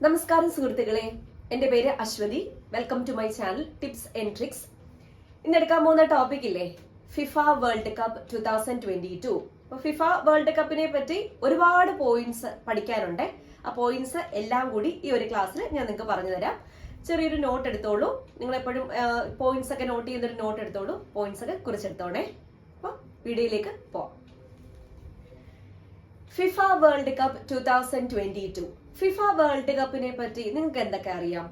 നമസ്കാരം സുഹൃത്തുക്കളെ, എൻ്റെ പേര് Ashwathi. Welcome to my channel tips and tricks. ഇന്നെടുക്കാൻ പോകുന്ന ടോപ്പിക് ഇല്ലേ, ഫിഫ വേൾഡ് കപ്പ് 2022. അപ്പോൾ ഫിഫ വേൾഡ് കപ്പിനെ പറ്റി ഒരുപാട് പോയിന്റ്സ് പഠിക്കാനുണ്ട്. ആ പോയിന്റ്സ് എല്ലാം കൂടി ഈ ഒരു ക്ലാസ്സിൽ ഞാൻ നിങ്ങൾക്ക് പറഞ്ഞു തരാം. ചെറിയൊരു നോട്ട് എടുത്തോളൂ. നിങ്ങൾ എപ്പോഴും പോയിന്റ്സ് ഒക്കെ നോട്ട് ചെയ്യുന്നൊരു നോട്ട് എടുത്തോളൂ. പോയിന്റ്സ് ഒക്കെ കുറിച്ചെടുത്തോണേ. അപ്പോൾ വീഡിയോയിലേക്ക് പോവാം. FIFA world cup 2022. FIFA world കപ്പിനെ പറ്റി നിങ്ങൾക്ക് എന്തൊക്കെ അറിയാം?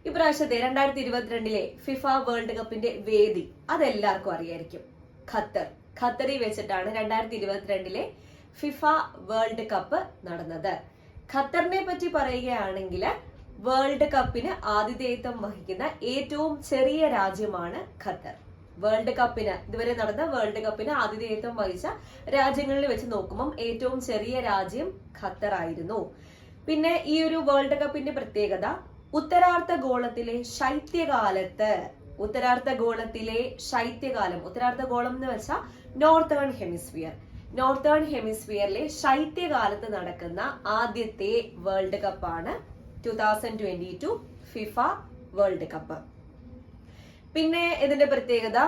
ഇപ്രാവശ്യത്തെ 2022 ഫിഫ വേൾഡ് കപ്പിന്റെ വേദി അതെല്ലാവർക്കും അറിയായിരിക്കും. ഖത്തറിൽ വെച്ചിട്ടാണ് 2022 ഫിഫ വേൾഡ് കപ്പ് നടന്നത്. ഖത്തറിനെ പറ്റി പറയുകയാണെങ്കിൽ വേൾഡ് കപ്പിന് ആതിഥേയത്വം വഹിക്കുന്ന ഏറ്റവും ചെറിയ രാജ്യമാണ് ഖത്തർ. വേൾഡ് കപ്പിന് ഇതുവരെ നടന്ന വേൾഡ് കപ്പിന് ആതിഥേയത്വം വഹിച്ച രാജ്യങ്ങളിൽ വെച്ച് നോക്കുമ്പോൾ ഏറ്റവും ചെറിയ രാജ്യം ഖത്തർ ആയിരുന്നു. പിന്നെ ഈ ഒരു വേൾഡ് കപ്പിന്റെ പ്രത്യേകത ഉത്തരാർദ്ധഗോളത്തിലെ ശൈത്യകാലം എന്ന് വെച്ചാൽ നോർത്തേൺ ഹെമിസ്ഫിയറിലെ ശൈത്യകാലത്ത് നടക്കുന്ന ആദ്യത്തെ വേൾഡ് കപ്പാണ് 2022 ഫിഫ വേൾഡ് കപ്പ്. പിന്നെ ഇതിന്റെ പ്രത്യേകത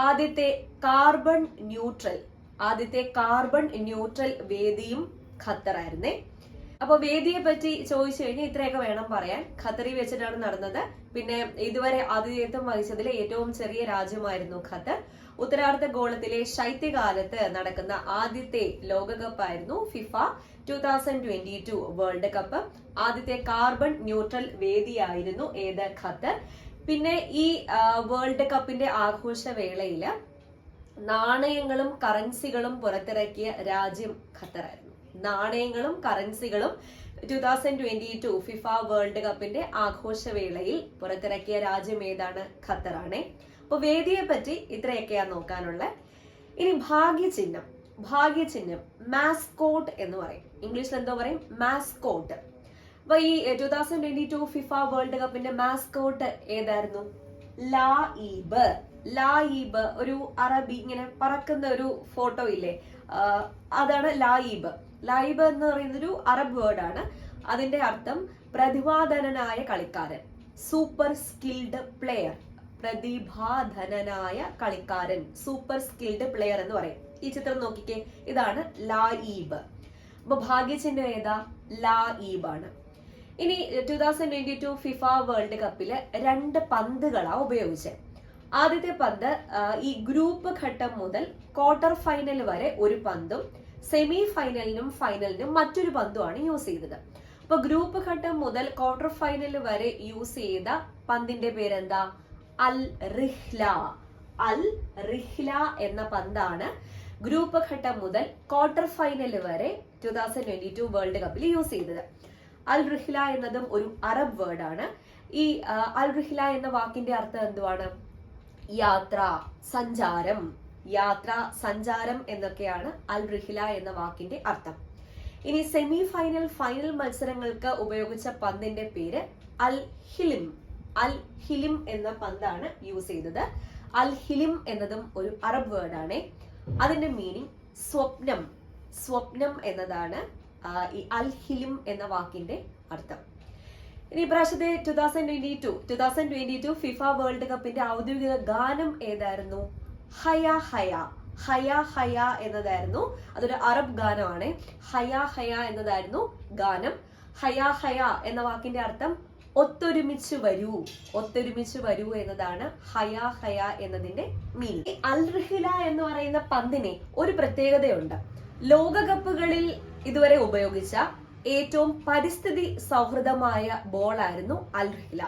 ആദ്യത്തെ കാർബൺ ന്യൂട്രൽ വേദിയും ഖത്തറായിരുന്നേ. അപ്പൊ വേദിയെ പറ്റി ചോദിച്ചു കഴിഞ്ഞാൽ ഇത്രയൊക്കെ വേണം പറയാൻ. ഖത്തറിൽ വെച്ചിട്ടാണ് നടന്നത്. പിന്നെ ഇതുവരെ ആതിഥേയത്വം വഹിച്ചതിലെ ഏറ്റവും ചെറിയ രാജ്യമായിരുന്നു ഖത്തർ. ഉത്തരാർദ്ധഗോളത്തിലെ ശൈത്യകാലത്ത് നടക്കുന്ന ആദ്യത്തെ ലോകകപ്പായിരുന്നു ഫിഫ 2022 വേൾഡ് കപ്പ്. ആദ്യത്തെ കാർബൺ ന്യൂട്രൽ വേദിയായിരുന്നു ഏത്? ഖത്തർ. പിന്നെ ഈ വേൾഡ് കപ്പിന്റെ ആഘോഷവേളയില് നാണയങ്ങളും കറൻസികളും പുറത്തിറക്കിയ രാജ്യം ഖത്തറായിരുന്നു. 2022 ഫിഫ വേൾഡ് കപ്പിന്റെ ആഘോഷവേളയിൽ പുറത്തിറക്കിയ രാജ്യം ഏതാണ്? ഖത്തറാണേ. അപ്പൊ വേദിയെ പറ്റി ഇത്രയൊക്കെയാ നോക്കാനുള്ള. ഇനി ഭാഗ്യചിഹ്നം മാസ്കോട്ട് എന്ന് പറയും. ഇംഗ്ലീഷിൽ എന്തോ പറയും? മാസ്കോട്ട്. അപ്പൊ ഈ 2022 ഫിഫ വേൾഡ് കപ്പിന്റെ മാസ്കോട്ട് ഏതായിരുന്നു? ലായിബ്. ഒരു അറബി ഇങ്ങനെ പറക്കുന്ന ഒരു ഫോട്ടോ ഇല്ലേ, അതാണ് ലായിബ് എന്ന് പറയുന്ന ഒരു അറബ് വേർഡ് ആണ്. അതിന്റെ അർത്ഥം പ്രതിഭാധനനായ കളിക്കാരൻ, super skilled player. Super skilled player എന്ന് പറയും. ഈ ചിത്രം നോക്കിക്കേ, ഇതാണ് ലായിബ്. അപ്പൊ ഭാഗ്യചിഹ്നം ഏതാ? ലായിബ് ആണ്. ഇനി 2022 ഫിഫ വേൾഡ് കപ്പില് 2 പന്തുകളാ ഉപയോഗിച്ചത്. ആദ്യത്തെ പന്ത് ഈ ഗ്രൂപ്പ് ഘട്ടം മുതൽ ക്വാർട്ടർ ഫൈനൽ വരെ ഒരു പന്തും സെമി ഫൈനലിനും ഫൈനലിനും മറ്റൊരു പന്തുമാണ് യൂസ് ചെയ്തത്. അപ്പൊ ഗ്രൂപ്പ് ഘട്ടം മുതൽ ക്വാർട്ടർ ഫൈനൽ വരെ യൂസ് ചെയ്ത പന്തിന്റെ പേരെന്താ? അൽ റിഹ്ല എന്ന പന്താണ് ഗ്രൂപ്പ് ഘട്ടം മുതൽ ക്വാർട്ടർ ഫൈനൽ വരെ 2022 വേൾഡ് കപ്പിൽ യൂസ് ചെയ്തത്. അൽ റിഹ്ല എന്നതും ഒരു അറബ് വേർഡ് ആണ്. ഈ അൽ റിഹ്ല എന്ന വാക്കിന്റെ അർത്ഥം എന്തുവാണ്? യാത്ര, സഞ്ചാരം എന്നൊക്കെയാണ് അൽ റിഹ്ല എന്ന വാക്കിന്റെ അർത്ഥം. ഇനി സെമി ഫൈനൽ മത്സരങ്ങൾക്ക് ഉപയോഗിച്ച പന്തിന്റെ പേര് അൽ ഹിലിം എന്ന പന്താണ് യൂസ് ചെയ്തത്. അൽ ഹിലിം എന്നതും ഒരു അറബ് വേർഡ് ആണ്. അതിന്റെ മീനിങ് സ്വപ്നം എന്നതാണ് ഈ അൽ ഹിലിം എന്ന വാക്കിന്റെ അർത്ഥം. ഇനി ഇപ്രാവശ്യത്തെ 2022 ഫിഫ വേൾഡ് കപ്പിന്റെ ഔദ്യോഗിക ഗാനം ഏതായിരുന്നു? ഹയ ഹയ എന്നതായിരുന്നു. അതൊരു അറബ് ഗാനമാണ്. ഹയ എന്നതായിരുന്നു ഗാനം. ഹയ എന്ന വാക്കിന്റെ അർത്ഥം ഒത്തൊരുമിച്ച് വരൂ എന്നതാണ് ഹയ എന്നതിന്റെ മീനിങ്. അൽ റിഹ്ല എന്ന് പറയുന്ന പന്തിന് ഒരു പ്രത്യേകതയുണ്ട്. ലോകകപ്പുകളിൽ ഇതുവരെ ഉപയോഗിച്ച ഏറ്റവും പരിസ്ഥിതി സൗഹൃദമായ ബോളായിരുന്നു അൽ റിഹ്ല.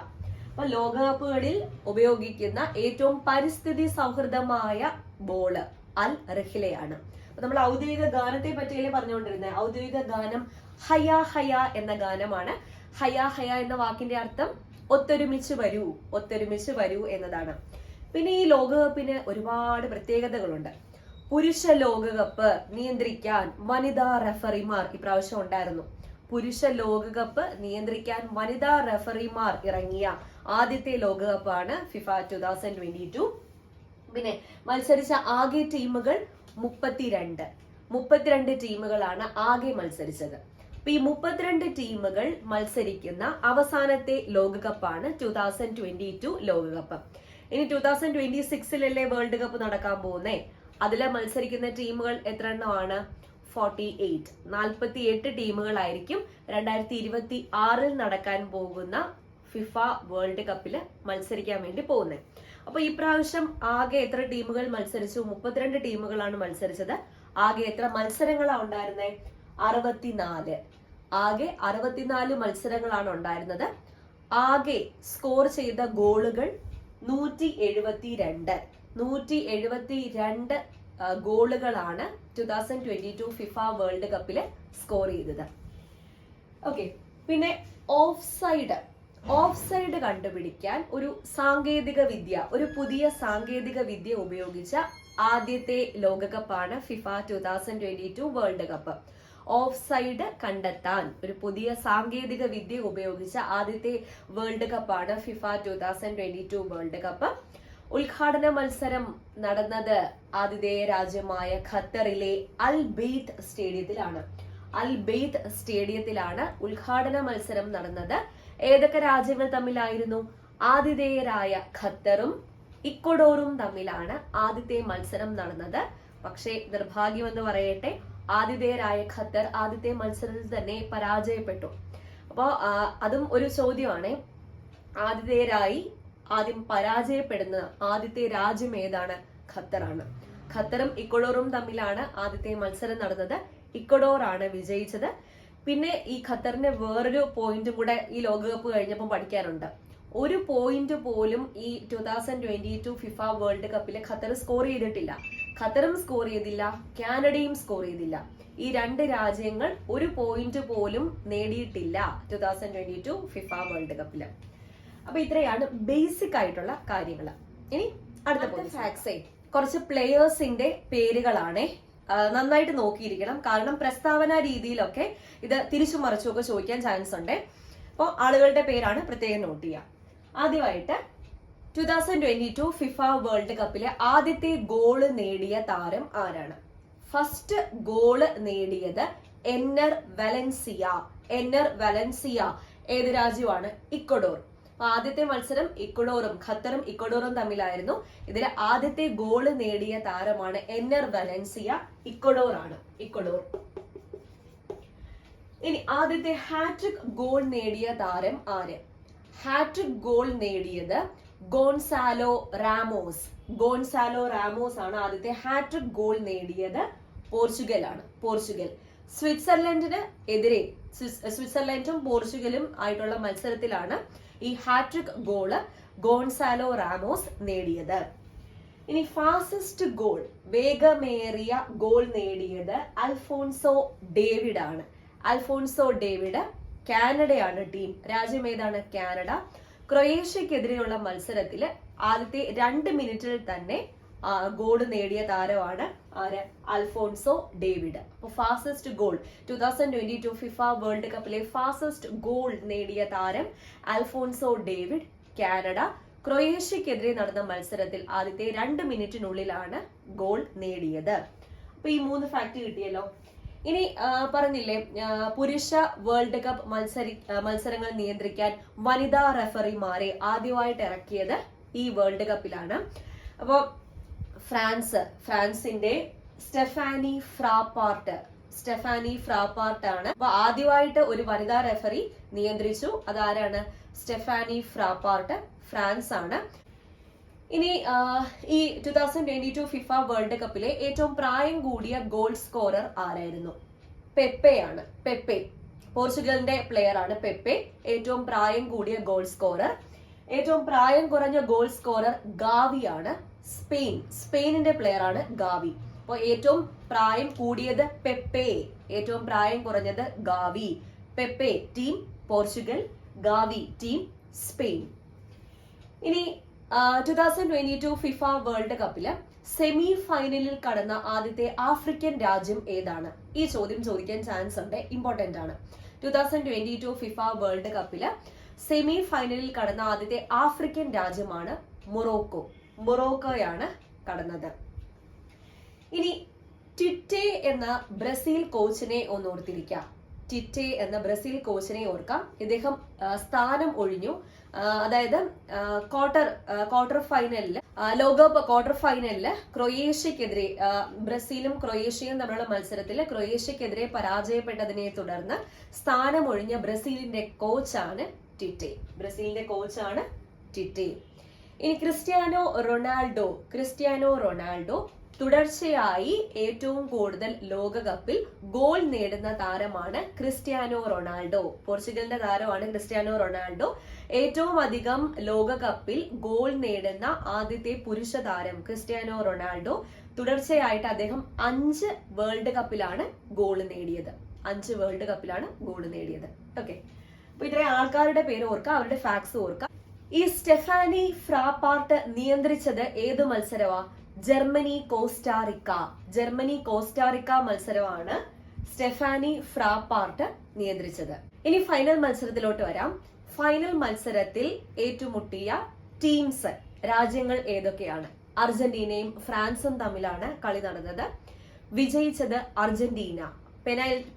അപ്പൊ ലോകകപ്പുകളിൽ ഉപയോഗിക്കുന്ന ഏറ്റവും പരിസ്ഥിതി സൗഹൃദമായ ബോള് അൽ റിഹ്ലയാണ്. അപ്പൊ നമ്മൾ ഔദ്യോഗിക ഗാനത്തെ പറ്റിയല്ലേ പറഞ്ഞുകൊണ്ടിരുന്നത്. ഔദ്യോഗിക ഗാനം ഹയ എന്ന ഗാനമാണ്. ഹയ എന്ന വാക്കിന്റെ അർത്ഥം ഒത്തൊരുമിച്ച് വരൂ എന്നതാണ്. പിന്നെ ഈ ലോകകപ്പിന് ഒരുപാട് പ്രത്യേകതകളുണ്ട്. പുരുഷ ലോകകപ്പ് നിയന്ത്രിക്കാൻ വനിതാ റെഫറിമാർ ഇപ്രാവശ്യം ഉണ്ടായിരുന്നു. പുരുഷ ലോകകപ്പ് നിയന്ത്രിക്കാൻ വനിതാ റെഫറിമാർ ഇറങ്ങിയ ആദ്യത്തെ ലോകകപ്പാണ് ഫിഫ 2022. പിന്നെ മത്സരിച്ച ആകെ ടീമുകൾ 32 ടീമുകളാണ് ആകെ മത്സരിച്ചത്. അപ്പൊ ഈ 32 ടീമുകൾ മത്സരിക്കുന്ന അവസാനത്തെ ലോകകപ്പാണ് 2022 ലോകകപ്പ്. ഇനി 2026 വേൾഡ് കപ്പ് നടക്കാൻ പോകുന്നേ. അതില് മത്സരിക്കുന്ന ടീമുകൾ എത്ര എണ്ണമാണ്? 48 ടീമുകളായിരിക്കും 2026 നടക്കാൻ പോകുന്ന ഫിഫ വേൾഡ് കപ്പില് മത്സരിക്കാൻ വേണ്ടി പോകുന്നത്. അപ്പൊ ഈ പ്രാവശ്യം ആകെ എത്ര ടീമുകൾ മത്സരിച്ചു? 32 ടീമുകളാണ് മത്സരിച്ചത്. ആകെ എത്ര മത്സരങ്ങളാണ് ഉണ്ടായിരുന്നത്? 64. ആകെ 64 മത്സരങ്ങളാണ് ഉണ്ടായിരുന്നത്. ആകെ സ്കോർ ചെയ്ത ഗോളുകൾ 172 ഗോളുകളാണ് 2022 ഫിഫ വേൾഡ് കപ്പില് സ്കോർ ചെയ്തത്. ഓക്കെ, പിന്നെ ഓഫ് സൈഡ് കണ്ടുപിടിക്കാൻ ഒരു പുതിയ സാങ്കേതിക വിദ്യ ഉപയോഗിച്ച ആദ്യത്തെ ലോകകപ്പാണ് FIFA 2022 world cup. Offside കണ്ടെത്താൻ ഒരു പുതിയ സാങ്കേതിക വിദ്യ ഉപയോഗിച്ച ആദ്യത്തെ വേൾഡ് കപ്പാണ് ഫിഫ 2022 വേൾഡ് കപ്പ്. ഉദ്ഘാടന മത്സരം നടന്നത് ആതിഥേയ രാജ്യമായ ഖത്തറിലെ അൽ ബെയ്ത്ത് സ്റ്റേഡിയത്തിലാണ് ഉദ്ഘാടന മത്സരം നടന്നത്. ഏതൊക്കെ രാജ്യങ്ങൾ തമ്മിലായിരുന്നു? ആതിഥേയരായ ഖത്തറും ഇക്വഡോറും തമ്മിലാണ് ആദ്യത്തെ മത്സരം നടന്നത്. പക്ഷേ നിർഭാഗ്യമെന്ന് പറയട്ടെ, ആതിഥേയരായ ഖത്തർ ആദ്യത്തെ മത്സരത്തിൽ തന്നെ പരാജയപ്പെട്ടു. അപ്പോ അതും ഒരു ചോദ്യമാണ്. ആതിഥേയരായി ആദ്യം പരാജയപ്പെടുന്ന ആദ്യത്തെ രാജ്യം ഏതാണ്? ഖത്തറാണ്. ഖത്തറും ഇക്വഡോറും തമ്മിലാണ് ആദ്യത്തെ മത്സരം നടന്നത്. ഇക്വഡോർ ആണ് വിജയിച്ചത്. പിന്നെ ഈ ഖത്തറിന്റെ വേറൊരു പോയിന്റും കൂടെ ഈ ലോകകപ്പ് കഴിഞ്ഞപ്പോൾ പഠിക്കാനുണ്ട്. ഒരു പോയിന്റ് പോലും ഈ 2022 ഫിഫ വേൾഡ് കപ്പില് ഖത്തർ സ്കോർ ചെയ്തിട്ടില്ല. ഖത്തറും സ്കോർ ചെയ്തില്ല, കാനഡയും സ്കോർ ചെയ്തില്ല. ഈ 2 രാജ്യങ്ങൾ ഒരു പോയിന്റ് പോലും നേടിയിട്ടില്ല 2022 ഫിഫ വേൾഡ് കപ്പില്. അപ്പൊ ഇത്രയാണ് ബേസിക് ആയിട്ടുള്ള കാര്യങ്ങൾ. ഇനി അടുത്ത ഫാക്ട്സ്, കുറച്ച് പ്ലേയേഴ്സിന്റെ പേരുകളാണ്. നന്നായിട്ട് നോക്കിയിരിക്കണം, കാരണം പ്രസ്താവന രീതിയിലൊക്കെ ഇത് തിരിച്ചു മറിച്ചുമൊക്കെ ചോദിക്കാൻ ചാൻസ് ഉണ്ട്. അപ്പോൾ ആളുകളുടെ പേരാണ് പ്രത്യേകം നോട്ട് ചെയ്യുക. ആദ്യമായിട്ട് 2022 ഫിഫ വേൾഡ് കപ്പിലെ ആദ്യത്തെ ഗോള് നേടിയ താരം ആരാണ്? ഫസ്റ്റ് ഗോള് നേടിയത് എന്നർ വലൻസിയ. ഏത് രാജ്യമാണ്? ഇക്വഡോർ. ആദ്യത്തെ മത്സരം ഖത്തറും ഇക്വഡോറും തമ്മിലായിരുന്നു. ഇതിലെ ആദ്യത്തെ ഗോള് നേടിയ താരമാണ് എന്നർ വലൻസിയ, ഇക്വഡോർ. ഇനി ആദ്യത്തെ ഹാട്രിക് ഗോൾ നേടിയ താരം ആര്? ഹാട്രിക് ഗോൾ നേടിയത് ഗോൺസാലോ റാമോസ് ആണ് ആദ്യത്തെ ഹാട്രിക് ഗോൾ നേടിയത്. പോർച്ചുഗൽ. സ്വിറ്റ്സർലൻഡും പോർച്ചുഗലും ആയിട്ടുള്ള മത്സരത്തിലാണ് ഈ ഹാട്രിക് ഗോള് ഗോൺസാലോ റാമോസ് നേടിയത്. ഇനി ഫാസ്റ്റസ്റ്റ് ഗോൾ, വേഗമേറിയ ഗോൾ നേടിയത് അൽഫോൺസോ ഡേവിഡ്. കാനഡയാണ് ടീം. രാജ്യം ഏതാണ്? കാനഡ. ക്രൊയേഷ്യക്കെതിരെയുള്ള മത്സരത്തില് ആദ്യത്തെ 2 മിനിറ്റിൽ തന്നെ ഗോള് നേടിയ താരമാണ് അൽഫോൺസോ ഡേവിഡ്. അപ്പൊ ഫാസ്റ്റസ്റ്റ് ഗോൾ 2022 ഫിഫ വേൾഡ് കപ്പിലെ ഫാസ്റ്റസ്റ്റ് ഗോൾ നേടിയ താരം അൽഫോൺസോ ഡേവിഡ്, കാനഡ. ക്രൊയേഷ്യക്കെതിരെ നടന്ന മത്സരത്തിൽ ആദ്യത്തെ 2 മിനിറ്റിനുള്ളിലാണ് ഗോൾ നേടിയത്. അപ്പൊ ഈ 3 ഫാക്ട് കിട്ടിയല്ലോ. ഇനി പറഞ്ഞില്ലേ, പുരുഷ വേൾഡ് കപ്പ് മത്സരങ്ങൾ നിയന്ത്രിക്കാൻ വനിതാ റെഫറിമാരെ ആദ്യമായിട്ട് ഇറക്കിയത് ഈ വേൾഡ് കപ്പിലാണ്. അപ്പോ ഫ്രാൻസിന്റെ സ്റ്റെഫാനി ഫ്രാപ്പാർട്ട് ആണ്. അപ്പൊ ആദ്യമായിട്ട് ഒരു വനിതാ റെഫറി നിയന്ത്രിച്ചു. അതാരാണ്? സ്റ്റെഫാനി ഫ്രാപ്പാർട്ട്, ഫ്രാൻസ് ആണ്. ഇനി ഈ 2022 ഫിഫ വേൾഡ് കപ്പിലെ ഏറ്റവും പ്രായം കൂടിയ ഗോൾ സ്കോറർ ആരായിരുന്നു? പെപ്പെ. പോർച്ചുഗലിന്റെ പ്ലെയർ ആണ് പെപ്പെ, ഏറ്റവും പ്രായം കൂടിയ ഗോൾ സ്കോറർ. ഏറ്റവും പ്രായം കുറഞ്ഞ ഗോൾ സ്കോറർ ഗാവിയാണ്. സ്പെയിനിന്റെ പ്ലെയർ ആണ് ഗാവി. അപ്പോൾ ഏറ്റവും പ്രായം കൂടിയത് പെപ്പെ, ഏറ്റവും പ്രായം കുറഞ്ഞത് Gavi. Pepe team Portugal, Gavi team Spain. ഇനി 2022 ഫിഫ വേൾഡ് കപ്പില് സെമി ഫൈനലിൽ കടന്ന ആദ്യത്തെ ആഫ്രിക്കൻ രാജ്യം ഏതാണ്? ഈ ചോദ്യം ചോദിക്കാൻ ചാൻസ് ഉണ്ട്, ഇമ്പോർട്ടന്റ് ആണ്. 2022 ഫിഫ വേൾഡ് കപ്പില് സെമി ഫൈനലിൽ കടന്ന ആദ്യത്തെ ആഫ്രിക്കൻ രാജ്യമാണ് മൊറോക്കോയാണ് കടന്നത്. ഇനി ടിറ്റെ എന്ന ബ്രസീൽ കോച്ചിനെ ഒന്ന് ഓർത്തിരിക്കാം. ടിറ്റെ എന്ന ബ്രസീൽ കോച്ചിനെ ഓർക്കാം. ഇദ്ദേഹം സ്ഥാനം ഒഴിഞ്ഞു. അതായത് ക്വാർട്ടർ ഫൈനലില് ലോകകപ്പ് ക്വാർട്ടർ ഫൈനലില് ക്രൊയേഷ്യക്കെതിരെ ബ്രസീലും ക്രൊയേഷ്യയും തമ്മിലുള്ള മത്സരത്തിൽ ക്രൊയേഷ്യക്കെതിരെ പരാജയപ്പെട്ടതിനെ തുടർന്ന് സ്ഥാനമൊഴിഞ്ഞ ബ്രസീലിന്റെ കോച്ചാണ് ടിറ്റെ. ഇനി ക്രിസ്ത്യാനോ റൊണാൾഡോ തുടർച്ചയായി ഏറ്റവും കൂടുതൽ ലോകകപ്പിൽ ഗോൾ നേടുന്ന താരമാണ് ക്രിസ്ത്യാനോ റൊണാൾഡോ. പോർച്ചുഗലിന്റെ താരമാണ് ക്രിസ്ത്യാനോ റൊണാൾഡോ. ഏറ്റവും അധികം ലോകകപ്പിൽ ഗോൾ നേടുന്ന ആദ്യത്തെ പുരുഷ താരം ക്രിസ്ത്യാനോ റൊണാൾഡോ. തുടർച്ചയായിട്ട് അദ്ദേഹം 5 വേൾഡ് കപ്പിലാണ് ഗോൾ നേടിയത്. ഓക്കെ, അപ്പൊ ഇത്രയും ആൾക്കാരുടെ പേര് ഓർക്കുക, അവരുടെ ഫാക്ട്സ് ഓർക്കുക. ഈ സ്റ്റെഫാനി ഫ്രാപ്പാർട്ട് നിയന്ത്രിച്ചത് ഏത് മത്സരമാ? ജർമ്മനി കോസ്റ്റാറിക്ക മത്സരമാണ് സ്റ്റെഫാനി ഫ്രാപ്പാർട്ട് നിയന്ത്രിച്ചത്. ഇനി ഫൈനൽ മത്സരത്തിലോട്ട് വരാം. ഫൈനൽ മത്സരത്തിൽ ഏറ്റുമുട്ടിയ ടീംസ്, രാജ്യങ്ങൾ ഏതൊക്കെയാണ്? അർജന്റീനയും ഫ്രാൻസും തമ്മിലാണ് കളി നടന്നത്. വിജയിച്ചത് അർജന്റീന.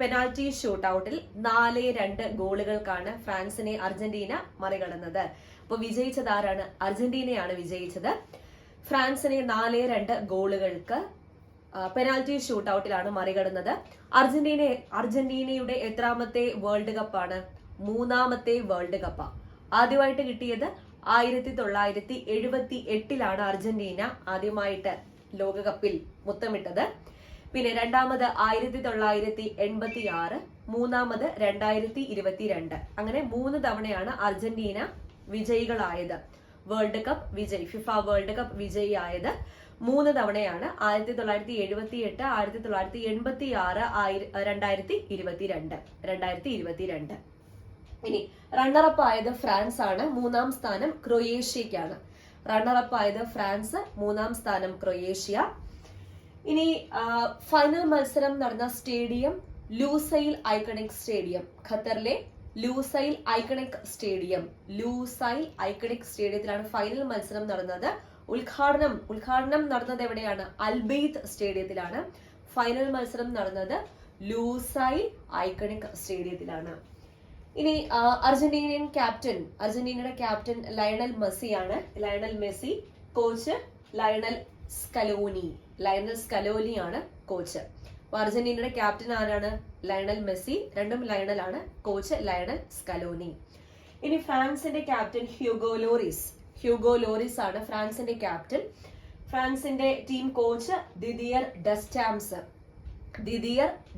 പെനാൽറ്റി ഷൂട്ടൌട്ടിൽ 4-2 ഗോളുകൾക്കാണ് ഫ്രാൻസിനെ അർജന്റീന മറികടന്നത്. അപ്പൊ വിജയിച്ചത് ആരാണ്? അർജന്റീനയാണ് വിജയിച്ചത്. ഫ്രാൻസിനെ 4-2 ഗോളുകൾക്ക് പെനാൽറ്റി ഷൂട്ടൌട്ടിലാണ് മറികടന്നത്. അർജന്റീനയുടെ എത്രാമത്തെ വേൾഡ് കപ്പാണ്? 3ാമത്തെ വേൾഡ് കപ്പാ. ആദ്യമായിട്ട് കിട്ടിയത് 1978 അർജന്റീന ആദ്യമായിട്ട് ലോകകപ്പിൽ മുത്തമിട്ടത്. പിന്നെ രണ്ടാമത് 1986, മൂന്നാമത് 2022. അങ്ങനെ 3 തവണയാണ് അർജന്റീന വിജയികളായത്. ഫിഫ വേൾഡ് കപ്പ് വിജയിയായത് 3 തവണയാണ്. 1978, 1986, 2022. ഇനി റണ്ണറപ്പ് ആയത് ഫ്രാൻസ് ആണ്. 3ാം സ്ഥാനം ക്രൊയേഷ്യക്കാണ്. മൂന്നാം സ്ഥാനം ക്രൊയേഷ്യ. ഇനി ഫൈനൽ മത്സരം നടന്ന സ്റ്റേഡിയം ലൂസൈൽ ഐക്കണിക് സ്റ്റേഡിയം. ഖത്തറിലെ ലൂസൈൽ ഐക്കണിക് സ്റ്റേഡിയത്തിലാണ് ഫൈനൽ മത്സരം നടന്നത്. ഉദ്ഘാടനം നടന്നത് എവിടെയാണ്? അൽബെയ്ത്ത് സ്റ്റേഡിയത്തിലാണ്. ഫൈനൽ മത്സരം നടന്നത് ലൂസൈൽ ഐക്കണിക് സ്റ്റേഡിയത്തിലാണ്. ഇനി അർജന്റീനയുടെ captain Lionel Messi. Coach Lionel സ്കലോനിയാണ് കോച്ച്. അപ്പൊ അർജന്റീനയുടെ ക്യാപ്റ്റൻ ആരാണ്? Lionel Messi. രണ്ടും ലയണൽ ആണ്. Coach Lionel Scaloni. ഇനി ഫ്രാൻസിന്റെ ക്യാപ്റ്റൻ ഹ്യൂഗോ ലോറിസ് ആണ് ഫ്രാൻസിന്റെ ക്യാപ്റ്റൻ. ഫ്രാൻസിന്റെ ടീം കോച്ച് ദിദിയർ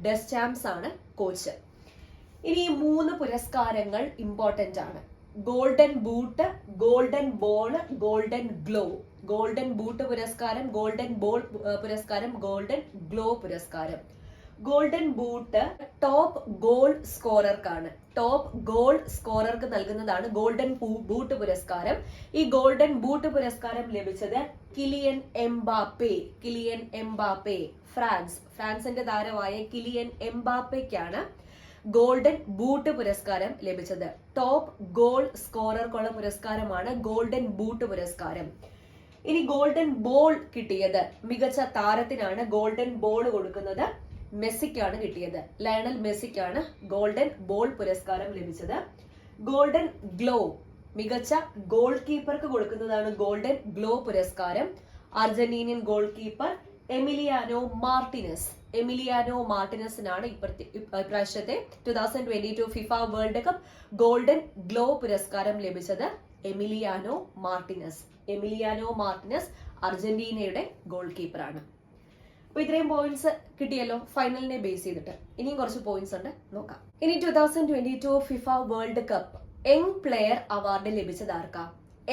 ഡെസ്റ്റാംസ് ആണ് കോച്ച്. ഇനി 3 പുരസ്കാരങ്ങൾ ഇമ്പോർട്ടന്റ് ആണ്. Golden boot, golden ball, golden glow. Golden boot പുരസ്കാരം, ഗോൾഡൻ ബോൾ പുരസ്കാരം, ഗോൾഡൻ ഗ്ലോ പുരസ്കാരം. ഗോൾഡൻ ബൂട്ട് ടോപ്പ് ഗോൾ സ്കോറർക്ക് നൽകുന്നതാണ് ഗോൾഡൻ ബൂട്ട് പുരസ്കാരം. ഈ ഗോൾഡൻ ബൂട്ട് പുരസ്കാരം ലഭിച്ചത് കിലിയൻ എംബാപ്പെ. ഫ്രാൻസിന്റെ താരമായ കിലിയൻ എംബാപ്പയ്ക്കാണ് ഗോൾഡൻ ബൂട്ട് പുരസ്കാരം ലഭിച്ചത്. ടോപ്പ് ഗോൾ സ്കോറർക്കുള്ള പുരസ്കാരമാണ് ഗോൾഡൻ ബൂട്ട് പുരസ്കാരം. ഇനി ഗോൾഡൻ ബോൾ കിട്ടിയത് മികച്ച താരത്തിനാണ്. ഗോൾഡൻ ബോൾ കൊടുക്കുന്നത് മെസ്സിക്കാണ് കിട്ടിയത്. ലയണൽ മെസ്സിക്കാണ് ഗോൾഡൻ ബോൾ പുരസ്കാരം ലഭിച്ചത്. ഗോൾഡൻ ഗ്ലോ മികച്ച ഗോൾ കീപ്പർക്ക് കൊടുക്കുന്നതാണ് ഗോൾഡൻ ഗ്ലോ പുരസ്കാരം. അർജന്റീനിയൻ ഗോൾ കീപ്പർ എമിലിയാനോ മാർട്ടിനസിനാണ് ഇപ്രാവശ്യത്തെ 2022 FIFA world cup golden glow പുരസ്കാരം ലഭിച്ചത്. എമിലിയാനോ മാർട്ടിനസ് അർജന്റീനയുടെ ഗോൾ കീപ്പറാണ്. അപ്പൊ ഇത്രയും പോയിന്റ്സ് കിട്ടിയല്ലോ ഫൈനലിനെ ബേസ് ചെയ്തിട്ട്. ഇനിയും കുറച്ച് പോയിന്റ്സ് ഉണ്ട്, നോക്കാം. ഇനി 2022 FIFA world cup young player award ലഭിച്ചത് ആർക്കാ?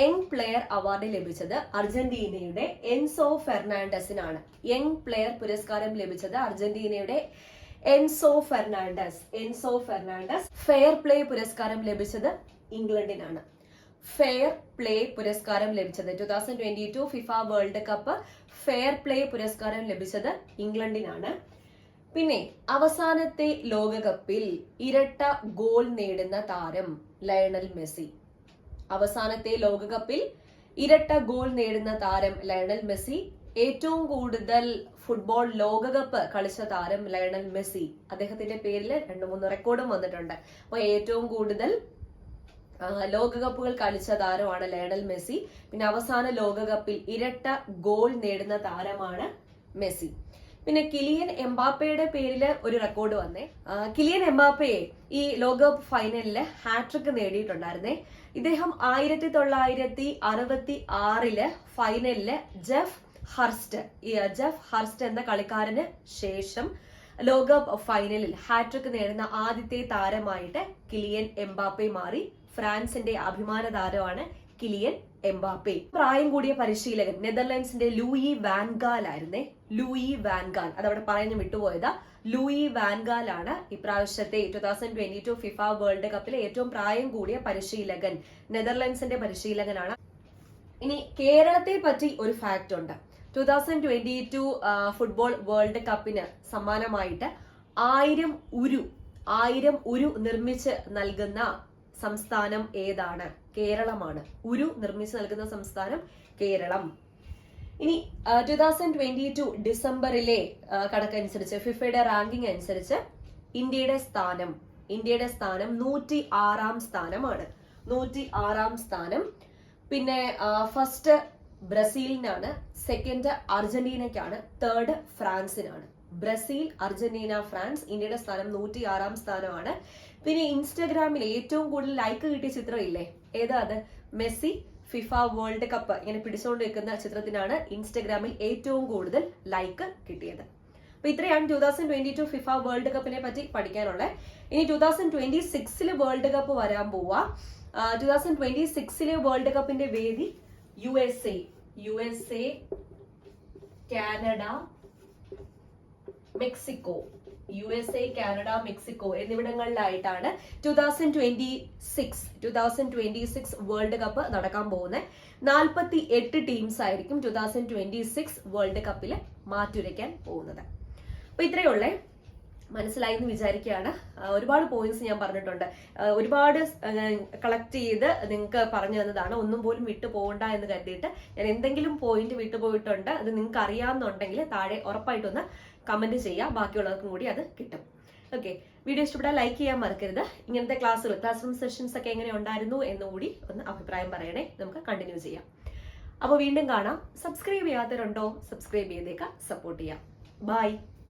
യങ് പ്ലെയർ അവാർഡ് ലഭിച്ചത് അർജന്റീനയുടെ എൻസോ ഫെർണാണ്ടസിനാണ്. യങ് പ്ലെയർ പുരസ്കാരം ലഭിച്ചത് അർജന്റീനയുടെ എൻസോ ഫെർണാണ്ടസ്. ഫെയർ പ്ലേ പുരസ്കാരം ലഭിച്ചത് ഇംഗ്ലണ്ടിനാണ്. ഫെയർ പ്ലേ പുരസ്കാരം ലഭിച്ചത് 2022 FIFA world cup fair play പുരസ്കാരം ലഭിച്ചത് ഇംഗ്ലണ്ടിനാണ്. പിന്നെ അവസാനത്തെ ലോകകപ്പിൽ ഇരട്ട ഗോൾ നേടുന്ന താരം ലയണൽ മെസ്സി. അവസാനത്തെ ലോകകപ്പിൽ ഇരട്ട ഗോൾ നേടുന്ന താരം ലയണൽ മെസ്സി. ഏറ്റവും കൂടുതൽ ഫുട്ബോൾ ലോകകപ്പ് കളിച്ച താരം ലയണൽ മെസ്സി. അദ്ദേഹത്തിന്റെ പേരിൽ 2-3 റെക്കോർഡും വന്നിട്ടുണ്ട്. അപ്പൊ ഏറ്റവും കൂടുതൽ ലോകകപ്പുകൾ കളിച്ച താരമാണ് ലയണൽ മെസ്സി. പിന്നെ അവസാന ലോകകപ്പിൽ ഇരട്ട ഗോൾ നേടുന്ന താരമാണ് മെസ്സി. പിന്നെ കിലിയൻ എംബാപ്പയുടെ പേരിൽ ഒരു റെക്കോർഡ് വന്നേ. കിലിയൻ എംബാപ്പയെ ഈ ലോകകപ്പ് ഫൈനലില് ഹാട്രിക് നേടിയിട്ടുണ്ടായിരുന്നേ. ഇദ്ദേഹം 1966 ഫൈനലില് ജെഫ് ഹർസ്റ്റ് എന്ന കളിക്കാരന് ശേഷം ലോകകപ്പ് ഫൈനലിൽ ഹാട്രിക് നേടുന്ന ആദ്യത്തെ താരമായിട്ട് കിലിയൻ എംബാപ്പെ മാറി. ഫ്രാൻസിന്റെ അഭിമാന താരമാണ് കിലിയൻ എംബാപ്പെ. പ്രായം കൂടിയ പരിശീലകൻ നെതർലാൻഡ്സിന്റെ ലൂയി വാൻഗാൽ ആയിരുന്നേ. ലൂയി വാൻഗാൽ, അതവിടെ പറഞ്ഞു വിട്ടുപോയതാ. ലൂയി വാൻഗാൽ ആണ് ഇപ്രാവശ്യത്തെ 2022 ഫിഫ വേൾഡ് കപ്പിലെ ഏറ്റവും പ്രായം കൂടിയ പരിശീലകൻ. നെതർലാൻഡ്സിന്റെ പരിശീലകനാണ്. ഇനി കേരളത്തെ പറ്റി ഒരു ഫാക്ട് ഉണ്ട്. 2022 ഫുട്ബോൾ വേൾഡ് കപ്പിന് സമ്മാനമായിട്ട് 1000 ഉരു നിർമ്മിച്ച് നൽകുന്ന സംസ്ഥാനം ഏതാണ്? കേരളമാണ്. ഉരു നിർമ്മിച്ച് നൽകുന്ന സംസ്ഥാനം കേരളം. ഇനി 2022 ഡിസംബറിലെ കണക്കനുസരിച്ച്, ഫിഫയുടെ റാങ്കിംഗ് അനുസരിച്ച് ഇന്ത്യയുടെ സ്ഥാനം 106ാം സ്ഥാനമാണ്. 106ാം സ്ഥാനം. പിന്നെ ഫസ്റ്റ് ബ്രസീലിനാണ്, സെക്കൻഡ് അർജന്റീനയ്ക്കാണ്, തേർഡ് ഫ്രാൻസിനാണ്. Brazil, Argentina, France. ഇന്ത്യയുടെ സ്ഥാനം 106ാം സ്ഥാനമാണ്. പിന്നെ ഇൻസ്റ്റഗ്രാമിൽ ഏറ്റവും കൂടുതൽ ലൈക്ക് കിട്ടിയ ചിത്രം ഇല്ലേ? ഏതാ അത്? മെസ്സി ഫിഫ വേൾഡ് കപ്പ് ഇങ്ങനെ പിടിച്ചുകൊണ്ട് വെക്കുന്ന ചിത്രത്തിനാണ് ഇൻസ്റ്റഗ്രാമിൽ ഏറ്റവും കൂടുതൽ ലൈക്ക് കിട്ടിയത്. അപ്പൊ ഇത്രയാണ് 2022 ഫിഫ വേൾഡ് കപ്പിനെ പറ്റി പഠിക്കാനുള്ളത്. ഇനി 2026 വേൾഡ് കപ്പ് വരാൻ പോവാ. 2026 വേൾഡ് കപ്പിന്റെ വേദി USA, കാനഡ, മെക്സിക്കോ. എന്നിവിടങ്ങളിലായിട്ടാണ് 2026 വേൾഡ് കപ്പ് നടക്കാൻ പോകുന്നത്. 48 ടീംസ് ആയിരിക്കും 2026 വേൾഡ് കപ്പിൽ മാറ്റുരയ്ക്കാൻ പോകുന്നത്. അപ്പൊ ഇത്രയേ ഉള്ളേ. മനസ്സിലായി എന്ന് വിചാരിക്കുകയാണ്. ഒരുപാട് പോയിന്റ്സ് ഞാൻ പറഞ്ഞിട്ടുണ്ട്. ഒരുപാട് കളക്ട് ചെയ്ത് നിങ്ങൾക്ക് പറഞ്ഞു തന്നതാണ്. ഒന്നും പോലും വിട്ടു പോകണ്ട എന്ന് കരുതിയിട്ട് ഞാൻ എന്തെങ്കിലും പോയിന്റ് വിട്ടുപോയിട്ടുണ്ട്, അത് നിങ്ങൾക്ക് അറിയാവുന്നുണ്ടെങ്കിൽ താഴെ ഉറപ്പായിട്ടൊന്ന് കമന്റ് ചെയ്യുക. ബാക്കിയുള്ളവർക്കും കൂടി അത് കിട്ടും. ഓക്കെ, വീഡിയോ ഇഷ്ടപ്പെട്ടാൽ ലൈക്ക് ചെയ്യാൻ മറക്കരുത്. ഇങ്ങനത്തെ ക്ലാസ് റൂം സെഷൻസ് ഒക്കെ എങ്ങനെ ഉണ്ടായിരുന്നു എന്നുകൂടി ഒന്ന് അഭിപ്രായം പറയണേ. നമുക്ക് കണ്ടിന്യൂ ചെയ്യാം. അപ്പോൾ വീണ്ടും കാണാം. സബ്സ്ക്രൈബ് ചെയ്യാത്തവരുണ്ടോ? സബ്സ്ക്രൈബ് ചെയ്തേക്കാം, സപ്പോർട്ട് ചെയ്യാം. ബൈ.